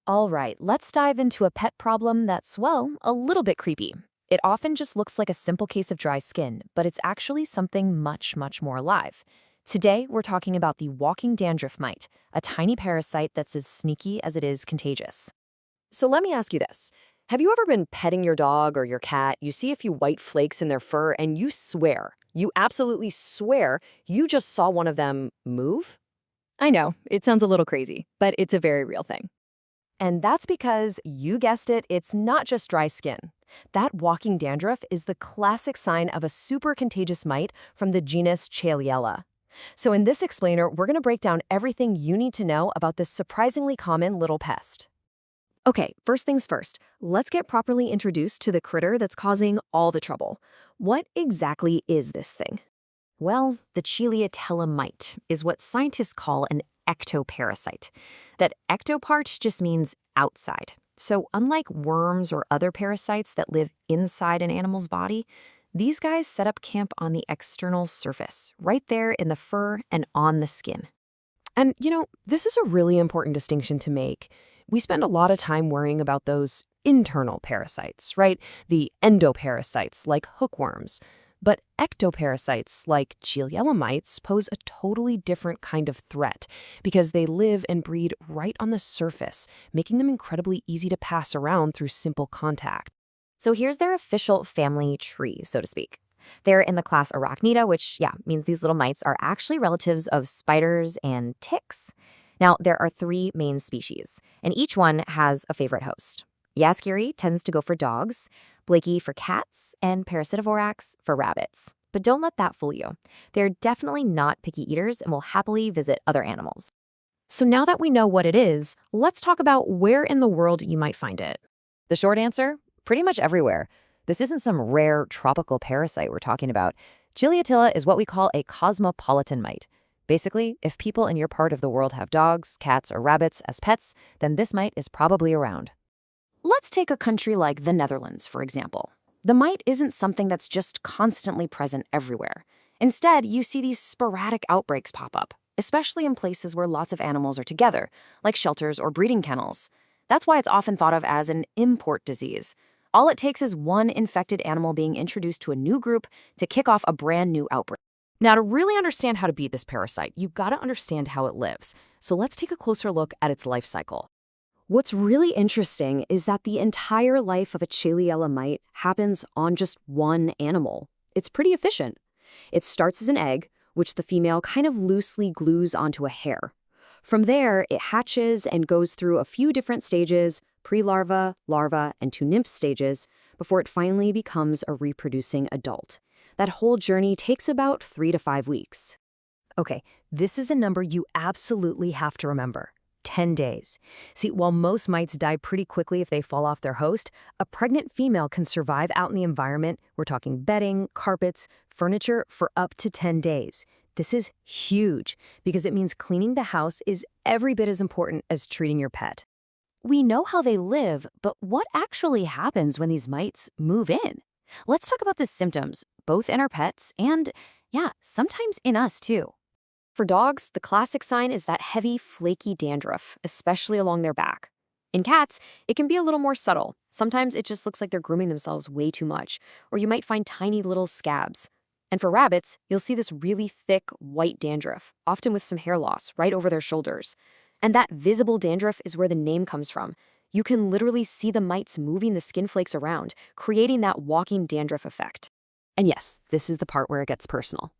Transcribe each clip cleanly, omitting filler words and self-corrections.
All right, let's dive into a pet problem that's, well, a little bit creepy. It often just looks like a simple case of dry skin, but it's actually something much, much more alive. Today, we're talking about the walking dandruff mite, a tiny parasite that's as sneaky as it is contagious. So let me ask you this. Have you ever been petting your dog or your cat, you see a few white flakes in their fur, and you absolutely swear, you just saw one of them move? I know, it sounds a little crazy, but it's a very real thing. And that's because, you guessed it, it's not just dry skin. That walking dandruff is the classic sign of a super contagious mite from the genus Cheyletiella. So in this explainer, we're going to break down everything you need to know about this surprisingly common little pest. Okay, first things first, let's get properly introduced to the critter that's causing all the trouble. What exactly is this thing? Well, the Cheyletiella mite is what scientists call an ectoparasite. That ecto part just means outside. So unlike worms or other parasites that live inside an animal's body, these guys set up camp on the external surface, right there in the fur and on the skin. And, this is a really important distinction to make. We spend a lot of time worrying about those internal parasites, right? The endoparasites like hookworms. But ectoparasites like Cheyletiella mites pose a totally different kind of threat because they live and breed right on the surface, making them incredibly easy to pass around through simple contact. So here's their official family tree, so to speak. They're in the class Arachnida, which, means these little mites are actually relatives of spiders and ticks. Now, there are three main species, and each one has a favorite host. Yaskiri tends to go for dogs, Blakey for cats, and Parasitovorax for rabbits. But don't let that fool you. They're definitely not picky eaters and will happily visit other animals. So now that we know what it is, let's talk about where in the world you might find it. The short answer? Pretty much everywhere. This isn't some rare tropical parasite we're talking about. Cheyletiella is what we call a cosmopolitan mite. Basically, if people in your part of the world have dogs, cats, or rabbits as pets, then this mite is probably around. Let's take a country like the Netherlands, for example. The mite isn't something that's just constantly present everywhere. Instead, you see these sporadic outbreaks pop up, especially in places where lots of animals are together, like shelters or breeding kennels. That's why it's often thought of as an import disease. All it takes is one infected animal being introduced to a new group to kick off a brand new outbreak. Now, to really understand how to beat this parasite, you've got to understand how it lives. So let's take a closer look at its life cycle. What's really interesting is that the entire life of a Cheyletiella mite happens on just one animal. It's pretty efficient. It starts as an egg, which the female kind of loosely glues onto a hair. From there, it hatches and goes through a few different stages, pre-larva, larva, and to nymph stages, before it finally becomes a reproducing adult. That whole journey takes about 3 to 5 weeks. Okay, this is a number you absolutely have to remember. 10 days. See, while most mites die pretty quickly if they fall off their host, a pregnant female can survive out in the environment, we're talking bedding, carpets, furniture, for up to 10 days. This is huge because it means cleaning the house is every bit as important as treating your pet. We know how they live, but what actually happens when these mites move in? Let's talk about the symptoms, both in our pets and, sometimes in us too. For dogs, the classic sign is that heavy, flaky dandruff, especially along their back. In cats, it can be a little more subtle. Sometimes it just looks like they're grooming themselves way too much, or you might find tiny little scabs. And for rabbits, you'll see this really thick, white dandruff, often with some hair loss right over their shoulders. And that visible dandruff is where the name comes from. You can literally see the mites moving the skin flakes around, creating that walking dandruff effect. And yes, this is the part where it gets personal.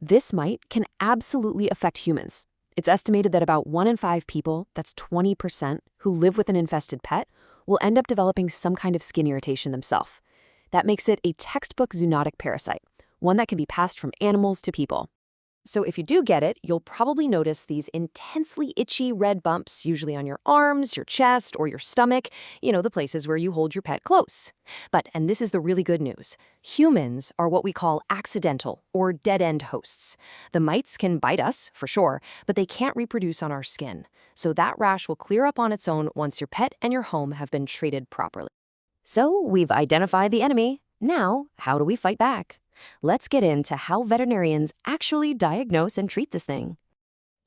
This mite can absolutely affect humans. It's estimated that about 1 in 5 people, that's 20%, who live with an infested pet, will end up developing some kind of skin irritation themselves. That makes it a textbook zoonotic parasite, one that can be passed from animals to people. So if you do get it, you'll probably notice these intensely itchy red bumps, usually on your arms, your chest, or your stomach, the places where you hold your pet close. But, and this is the really good news, humans are what we call accidental or dead-end hosts. The mites can bite us, for sure, but they can't reproduce on our skin. So that rash will clear up on its own once your pet and your home have been treated properly. So we've identified the enemy. Now, how do we fight back? Let's get into how veterinarians actually diagnose and treat this thing.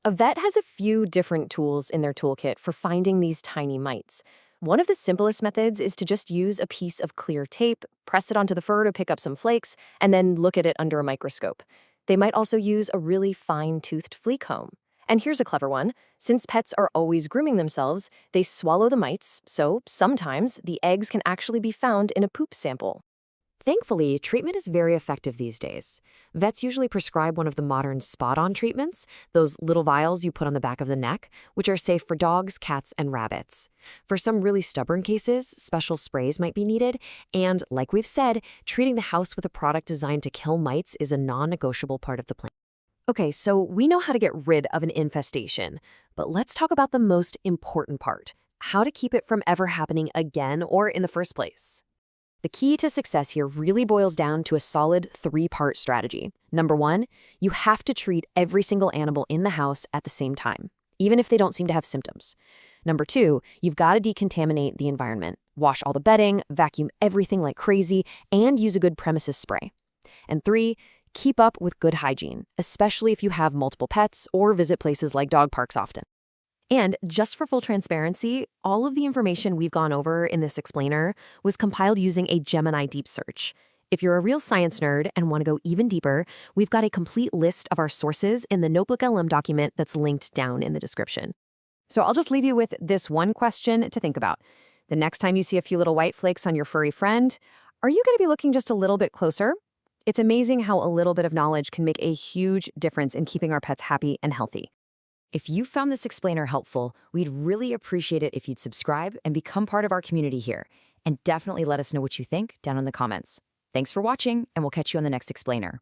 A vet has a few different tools in their toolkit for finding these tiny mites. One of the simplest methods is to just use a piece of clear tape, press it onto the fur to pick up some flakes, and then look at it under a microscope. They might also use a really fine-toothed flea comb. And here's a clever one. Since pets are always grooming themselves, they swallow the mites, so sometimes the eggs can actually be found in a poop sample. Thankfully, treatment is very effective these days. Vets usually prescribe one of the modern spot-on treatments, those little vials you put on the back of the neck, which are safe for dogs, cats, and rabbits. For some really stubborn cases, special sprays might be needed, and like we've said, treating the house with a product designed to kill mites is a non-negotiable part of the plan. Okay, so we know how to get rid of an infestation, but let's talk about the most important part: how to keep it from ever happening again or in the first place. The key to success here really boils down to a solid 3-part strategy. Number 1, you have to treat every single animal in the house at the same time, even if they don't seem to have symptoms. Number 2, you've got to decontaminate the environment. Wash all the bedding, vacuum everything like crazy, and use a good premises spray. And 3, keep up with good hygiene, especially if you have multiple pets or visit places like dog parks often. And just for full transparency, all of the information we've gone over in this explainer was compiled using a Gemini deep search. If you're a real science nerd and want to go even deeper, we've got a complete list of our sources in the Notebook LM document that's linked down in the description. So I'll just leave you with this one question to think about. The next time you see a few little white flakes on your furry friend, are you going to be looking just a little bit closer? It's amazing how a little bit of knowledge can make a huge difference in keeping our pets happy and healthy. If you found this explainer helpful, we'd really appreciate it if you'd subscribe and become part of our community here. And definitely let us know what you think down in the comments. Thanks for watching, and we'll catch you on the next explainer.